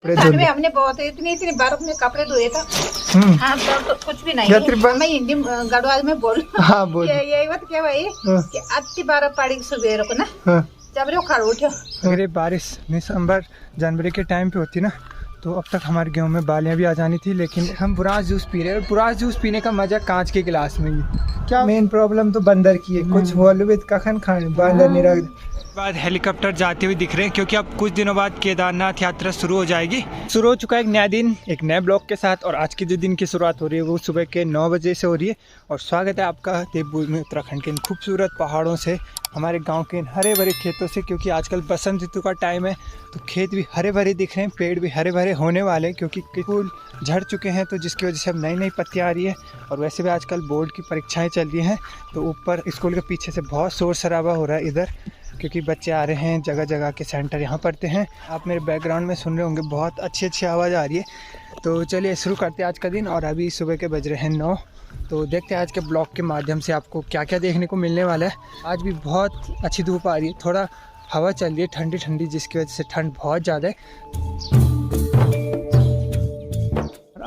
कपड़े धुले। हमने बहुत इतनी बर्फ में कपड़े धोए था। हाँ तो कुछ भी नहीं मैं हिंदी गढ़वाल में बोल। हाँ बोल। यही बात क्या भाई कि अति बर्फ पड़ी सुबह को ना जब रे खड़ उठो। अगर ये बारिश दिसंबर जनवरी के टाइम पे होती ना तो अब तक हमारे गेहूं में बालियां भी आ जानी थी, लेकिन हम बुरास जूस पी रहे हैं और बुरास जूस पीने का मजा कांच के गिलास में ही। क्या मेन प्रॉब्लम तो बंदर की है, कुछ बोलवे कखन खाने बंदर नहीं रख। बाद हेलीकॉप्टर जाते हुए दिख रहे हैं क्योंकि अब कुछ दिनों बाद केदारनाथ यात्रा शुरू हो जाएगी। शुरू हो चुका है एक नया दिन एक नए ब्लॉग के साथ, और आज के जो दिन की शुरुआत हो रही है वो सुबह के 9 बजे से हो रही है। और स्वागत है आपका देवभूमि उत्तराखंड के इन खूबसूरत पहाड़ों से, हमारे गांव के इन हरे भरे खेतों से, क्योंकि आजकल बसंत ऋतु का टाइम है तो खेत भी हरे भरे दिख रहे हैं, पेड़ भी हरे भरे होने वाले हैं क्योंकि फूल झड़ चुके हैं, तो जिसकी वजह से अब नई नई पत्तियाँ आ रही है। और वैसे भी आजकल बोर्ड की परीक्षाएं चल रही हैं तो ऊपर स्कूल के पीछे से बहुत शोर शराबा हो रहा है इधर, क्योंकि बच्चे आ रहे हैं, जगह जगह के सेंटर यहाँ पढ़ते हैं। आप मेरे बैकग्राउंड में सुन रहे होंगे बहुत अच्छी अच्छी आवाज़ आ रही है। तो चलिए शुरू करते हैं आज का दिन, और अभी सुबह के बज रहे हैं 9। तो देखते हैं आज के ब्लॉग के माध्यम से आपको क्या क्या देखने को मिलने वाला है। आज भी बहुत अच्छी धूप आ रही है, थोड़ा हवा चल रही है ठंडी ठंडी, जिसकी वजह से ठंड बहुत ज़्यादा है।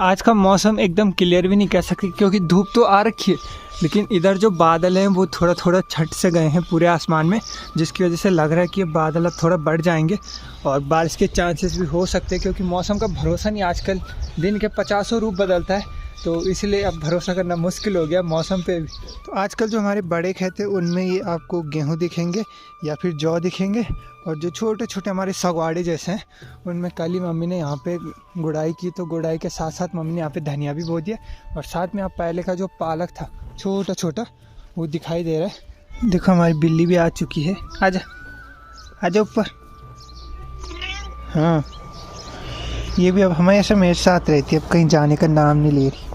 आज का मौसम एकदम क्लियर भी नहीं कह सकते क्योंकि धूप तो आ रखी है, लेकिन इधर जो बादल हैं वो थोड़ा थोड़ा छट से गए हैं पूरे आसमान में, जिसकी वजह से लग रहा है कि ये बादल अब थोड़ा बढ़ जाएंगे और बारिश के चांसेस भी हो सकते हैं, क्योंकि मौसम का भरोसा नहीं, आजकल दिन के 50 रूप बदलता है, तो इसलिए अब भरोसा करना मुश्किल हो गया मौसम पे भी। तो आजकल जो हमारे बड़े खेत हैं उनमें ये आपको गेहूं दिखेंगे या फिर जौ दिखेंगे, और जो छोटे छोटे हमारे सगवाड़े जैसे हैं उनमें कल ही मम्मी ने यहाँ पे गुड़ाई की, तो गुड़ाई के साथ साथ मम्मी ने यहाँ पे धनिया भी बो दिया, और साथ में आप पहले का जो पालक था छोटा छोटा वो दिखाई दे रहा है। देखो हमारी बिल्ली भी आ चुकी है, आजा आजा ऊपर। हाँ ये भी अब हमेशा मेरे साथ रहती है, अब कहीं जाने का नाम नहीं ले रही।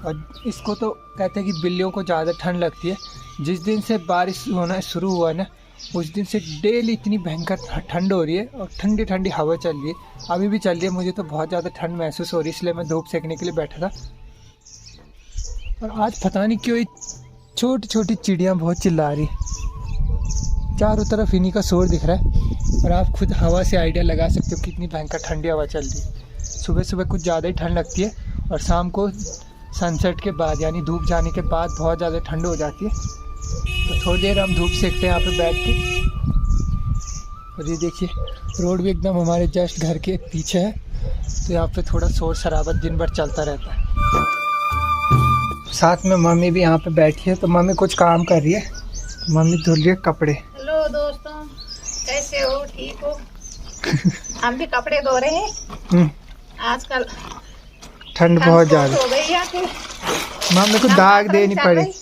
और इसको तो कहते हैं कि बिल्लियों को ज़्यादा ठंड लगती है। जिस दिन से बारिश होना शुरू हुआ ना उस दिन से डेली इतनी भयंकर ठंड हो रही है और ठंडी ठंडी हवा चल रही है, अभी भी चल रही है। मुझे तो बहुत ज़्यादा ठंड महसूस हो रही है, इसलिए मैं धूप सेकने के लिए बैठा था। और आज पता नहीं क्यों छोटी छोटी चिड़ियाँ बहुत चिल्ला रही है, चारों तरफ इन्हीं का शोर दिख रहा है, और आप खुद हवा से आइडिया लगा सकते हो कितनी भयंकर ठंडी हवा चल रही है। सुबह सुबह कुछ ज़्यादा ही ठंड लगती है और शाम को सनसेट के बाद यानी धूप जाने के बाद बहुत ज़्यादा ठंड हो जाती है। तो थोड़ी देर हम धूप सेकते हैं यहाँ पे बैठ के। और ये देखिए रोड भी एकदम हमारे जस्ट घर के पीछे है, तो यहाँ पे थोड़ा शोर शराबा दिन भर चलता रहता है। साथ में मम्मी भी यहाँ पे बैठी है, तो मम्मी कुछ काम कर रही है, मम्मी धुल रही है कपड़े। हेलो दोस्तों, कैसे हो? ठीक हो? हम भी कपड़े धो रहे हैं। आजकल ठंड बहुत ज्यादा हो गई है, मम्मी को दाग देनी पड़ेगी,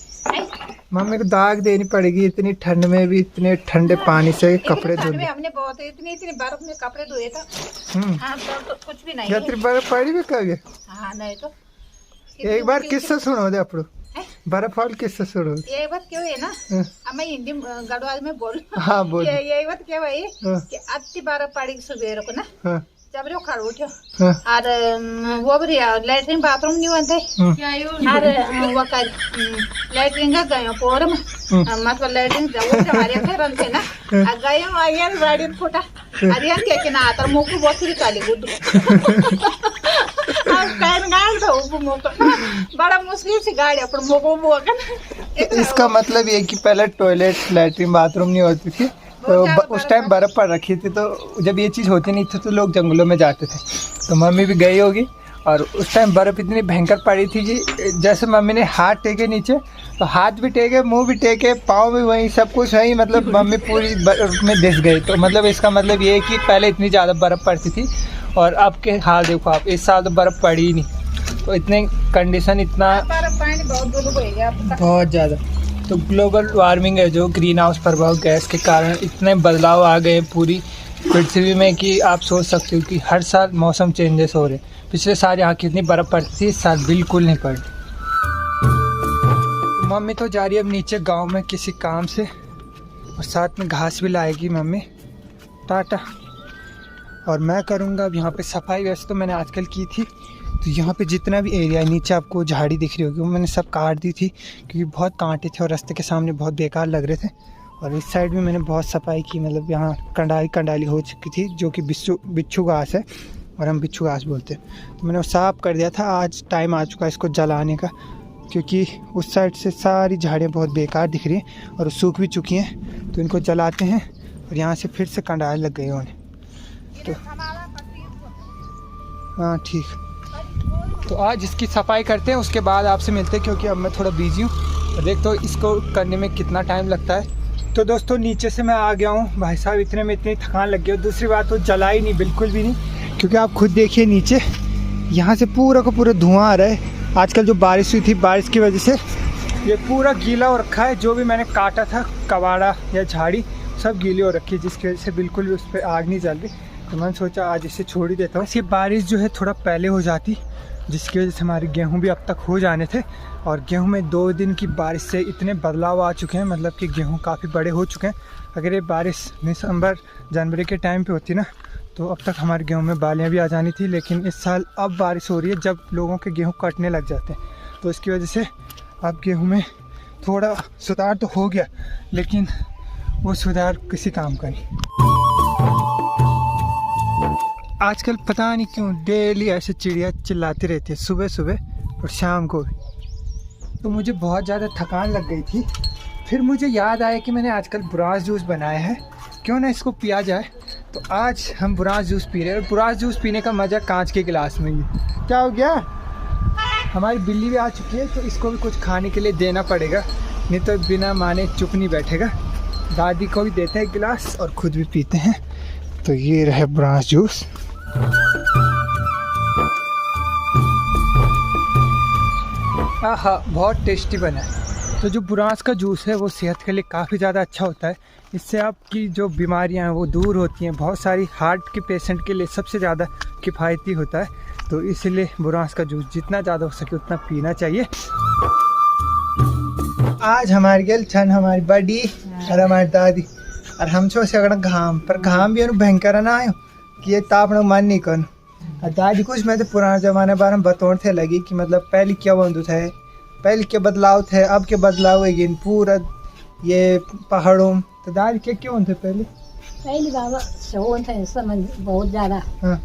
मम्मी को दाग देनी पड़ेगी इतनी ठंड में भी इतने ठंडे पानी से कपड़े धुले। हमने बहुत इतनी बर्फ में कपड़े धोए था। हाँ तो कुछ भी नहीं है। बर्फ पड़ी भी कभी? हाँ नहीं तो एक बार किस्सा सुनो दे अपड़ो, बर्फ वाल किस्सा सुनो। ये बात क्यों है ना, मैं हिंदी गढ़वाल में बोल। हाँ बोल। यही बात क्या भाई कि अति बर्फ पड़ी सुबह को ना जब रे खड़ उठो। और वो भी लैट्रिन बाथरूम नहीं बनते, और वो कर लैट्रिन का गयो पोर में, मतलब लैट्रिन जब हमारे घर थे ना गयो आयर गाड़ी फुटा अरिया के ना आतर मुंह को बहुत ही काली गुड और पैन गाल तो मुंह को बड़ा मुश्किल से गाड़ी अपन मुंह को बोकन। इसका मतलब ये कि पहले टॉयलेट लैट्रिन बाथरूम नहीं होती थी, तो उस टाइम बर्फ़ पड़ रखी थी, तो जब ये चीज़ होती नहीं थी तो लोग जंगलों में जाते थे। तो मम्मी भी गई होगी, और उस टाइम बर्फ़ इतनी भयंकर पड़ी थी कि जैसे मम्मी ने हाथ टेके नीचे, तो हाथ भी टेके, मुंह भी टेके, पाँव भी वहीं, सब कुछ वहीं, मतलब मम्मी पूरी बर्फ़ में घिस गई। तो मतलब इसका मतलब ये है कि पहले इतनी ज़्यादा बर्फ़ पड़ती थी, और अब के हाल देखो आप, इस साल तो बर्फ़ पड़ी ही नहीं, तो इतने कंडीशन इतना बहुत ज़्यादा। तो ग्लोबल वार्मिंग है जो ग्रीन हाउस प्रभाव गैस के कारण इतने बदलाव आ गए पूरी पृथ्वी में कि आप सोच सकते हो कि हर साल मौसम चेंजेस हो रहे हैं। पिछले साल यहाँ कितनी बर्फ़ पड़ती थी, इस साल बिल्कुल नहीं पड़ी। मम्मी तो जा रही है अब नीचे गांव में किसी काम से, और साथ में घास भी लाएगी मम्मी। टाटा। और मैं करूँगा अब यहाँ पे सफाई। वैसे तो मैंने आजकल की थी, तो यहाँ पे जितना भी एरिया है नीचे आपको झाड़ी दिख रही होगी, वो मैंने सब काट दी थी क्योंकि बहुत कांटे थे और रास्ते के सामने बहुत बेकार लग रहे थे। और इस साइड में मैंने बहुत सफाई की, मतलब यहाँ कंडाली हो चुकी थी जो कि बिच्छू घास है और हम बिच्छू घास बोलते हैं। तो मैंने वो साफ़ कर दिया था। आज टाइम आ चुका है इसको जलाने का, क्योंकि उस साइड से सारी झाड़ियाँ बहुत बेकार दिख रही हैं और सूख भी चुकी हैं। तो इनको जलाते हैं और यहाँ से फिर से कंडाल लग गए उन्हें। तो हाँ ठीक, तो आज इसकी सफाई करते हैं, उसके बाद आपसे मिलते हैं, क्योंकि अब मैं थोड़ा बिजी हूँ और देखते हो इसको करने में कितना टाइम लगता है। तो दोस्तों नीचे से मैं आ गया हूँ। भाई साहब इतने में इतनी थकान लग गई। और दूसरी बात तो जलाई नहीं, बिल्कुल भी नहीं, क्योंकि आप खुद देखिए नीचे यहाँ से पूरा का पूरा धुआं आ रहा है। आजकल जो बारिश हुई थी, बारिश की वजह से ये पूरा गीला हो रखा है। जो भी मैंने काटा था कबाड़ा या झाड़ी सब गीली हो रखी है, जिसकी वजह से बिल्कुल भी उस पर आग नहीं जल रही। तो मैंने सोचा आज इसे छोड़ ही देता हूँ। ये बारिश जो है थोड़ा पहले हो जाती, जिसकी वजह से हमारे गेहूँ भी अब तक हो जाने थे। और गेहूँ में 2 दिन की बारिश से इतने बदलाव आ चुके हैं, मतलब कि गेहूँ काफ़ी बड़े हो चुके हैं। अगर ये बारिश दिसंबर जनवरी के टाइम पे होती ना, तो अब तक हमारे गेहूँ में बालियाँ भी आ जानी थी। लेकिन इस साल अब बारिश हो रही है जब लोगों के गेहूँ कटने लग जाते हैं, तो इसकी वजह से अब गेहूँ में थोड़ा सुधार तो हो गया, लेकिन वो सुधार किसी काम का नहीं। आजकल पता नहीं क्यों डेली ऐसे चिड़िया चिल्लाती रहती है, सुबह सुबह और शाम को भी। तो मुझे बहुत ज़्यादा थकान लग गई थी। फिर मुझे याद आया कि मैंने आजकल बुरांस जूस बनाया है, क्यों ना इसको पिया जाए। तो आज हम बुरांस जूस पी रहे हैं। और बुरांस जूस पीने का मज़ा कांच के गिलास में ही। क्या हो गया? हमारी बिल्ली भी आ चुकी है, तो इसको भी कुछ खाने के लिए देना पड़ेगा, नहीं तो बिना माने चुप नहीं बैठेगा। दादी को भी देते हैं गिलास और खुद भी पीते हैं। तो ये रहे बुरांस जूस। आहा, बहुत टेस्टी बना है। तो जो बुरांस का जूस है वो सेहत के लिए काफ़ी ज़्यादा अच्छा होता है। इससे आपकी जो बीमारियां हैं वो दूर होती हैं। बहुत सारी हार्ट के पेशेंट के लिए सबसे ज़्यादा किफ़ायती होता है। तो इसलिए बुरांस का जूस जितना ज़्यादा हो सके उतना पीना चाहिए। आज हमारी गल छन हमारी बड़ी और हमारी दादी और हम छो सगड़ा घाम पर घाम भी भयंकर ना आयो कि ये तापना मन नहीं कर। दादी कुछ मैं तो पुराने ज़माने बारे में बतौर थे लगी कि मतलब पहले क्या बंदू थे, पहले के बदलाव थे, अब के बदलाव है पूरा ये पहाड़ों। तो दादी क्या क्यों होते पहले बाबा शोन थे समझ बहुत ज़्यादा। हाँ।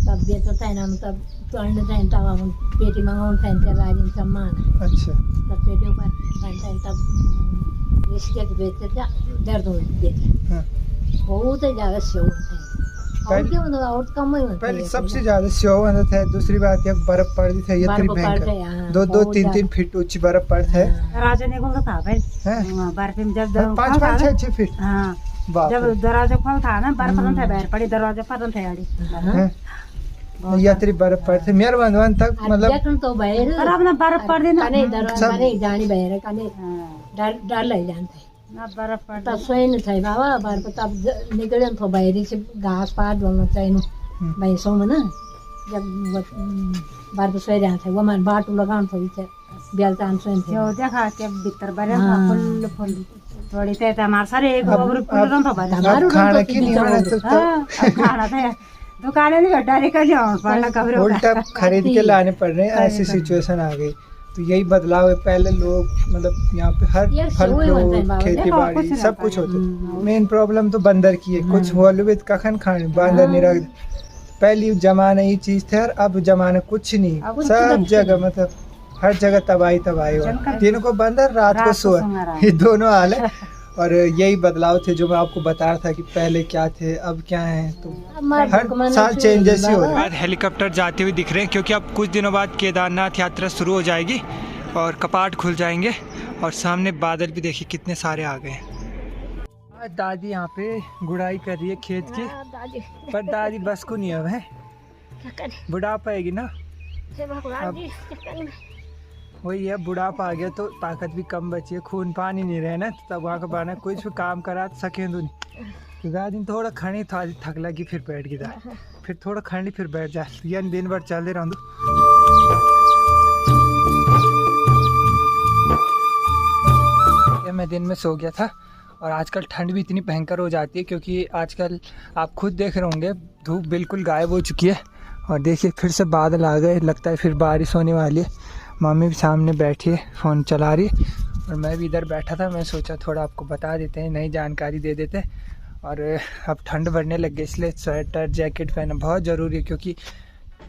तब बेचो थे ना, तब तोड़ने थे तब हम पेटी मंगाउन थे राजी सम्मान। अच्छा। तब पेटियों पर थे तब इसके बेचते थे, दर्द होते थे। हाँ। बहुत ज़्यादा शोन थे। और क्या मतलब और कम ही होते। पहले सबसे ज़्यादा स्यो होते थे। दूसरी बात ये बर्फ पड़ती थी, ये इतनी भयंकर 2-2, 3-3 फीट ऊंची बर्फ पड़ती है। दरवाजा निकलता था भाई बर्फ में, जब 5-5, 6-6 फीट। हाँ, जब दरवाजा खोल था ना बर्फ था बाहर पड़ी, दरवाजा पर थे आड़ी यात्री बर्फ पड़ते मेरे बंधवन तक मतलब तो बाहर पर अब ना बर्फ पड़ दी ना, दरवाजा नहीं जानी बाहर कने डर लग जानते ना बर्फ पड़ तब सोइन थे बाबा बर्फ तब निकले तो बाहरी से घास पात बोलना चाहिए भैंसों में ना, जब बर्फ सोए रहे थे वो मन बाटू लगान थोड़ी बेलतान सोइन थे जो देखा के भीतर बरे फुल फुल थोड़ी ते हमार सारे एक गोबर फुल रन था बाहर खाना की नहीं होना तो खाना था दुकानें नहीं डायरेक्ट कर जाओ पड़ना कवर उल्टा खरीद के लाने पड़ रहे हैं। ऐसी सिचुएशन आ गई। तो यही बदलाव है। पहले लोग मतलब यहाँ पे हर फल फ्रूट खेती बाड़ी सब कुछ होते। मेन प्रॉब्लम तो बंदर की है। कुछ होलवित कखन खाने बंदर नहीं रख। पहली जमाना ये चीज थे और अब जमाना कुछ नहीं, सब जगह मतलब हर जगह तबाही हो। दिन को बंदर रात को सुअर, ये दोनों हाल है। और यही बदलाव थे जो मैं आपको बता रहा था कि पहले क्या थे अब क्या है। तो हर साल चेंजेस ही हो रहे हैं। हेलीकॉप्टर जाते हुए दिख रहे हैं, क्योंकि अब कुछ दिनों बाद केदारनाथ यात्रा शुरू हो जाएगी और कपाट खुल जाएंगे। और सामने बादल भी देखिए कितने सारे आ गए हैं। आज दादी यहाँ पे गुड़ाई कर रही है खेत की, पर दादी बस को नहीं अब है, बुढ़ापा आएगी ना। वही है, बुढ़ापा आ गया तो ताकत भी कम बची है, खून पानी नहीं रहे ना, तब वहाँ का बना कुछ भी काम करा सके तो दिन थोड़ा खड़ी था, थक लगी फिर बैठ गई, फिर थोड़ा खड़ी फिर बैठ जा, यानी दिन भर चलते रह। मैं दिन में सो गया था और आजकल ठंड भी इतनी भयंकर हो जाती है, क्योंकि आजकल आप खुद देख रहे होंगे धूप बिल्कुल गायब हो चुकी है। और देखिए फिर से बादल आ गए, लगता है फिर बारिश होने वाली है। मम्मी भी सामने बैठी है, फ़ोन चला रही है और मैं भी इधर बैठा था, मैं सोचा थोड़ा आपको बता देते हैं, नई जानकारी दे देते। और अब ठंड बढ़ने लग गई, इसलिए स्वेटर जैकेट पहनना बहुत ज़रूरी है, क्योंकि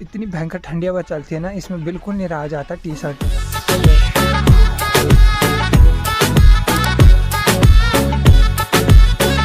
इतनी भयंकर ठंडी हवा चलती है ना, इसमें बिल्कुल नहीं रहा जाता टी शर्ट।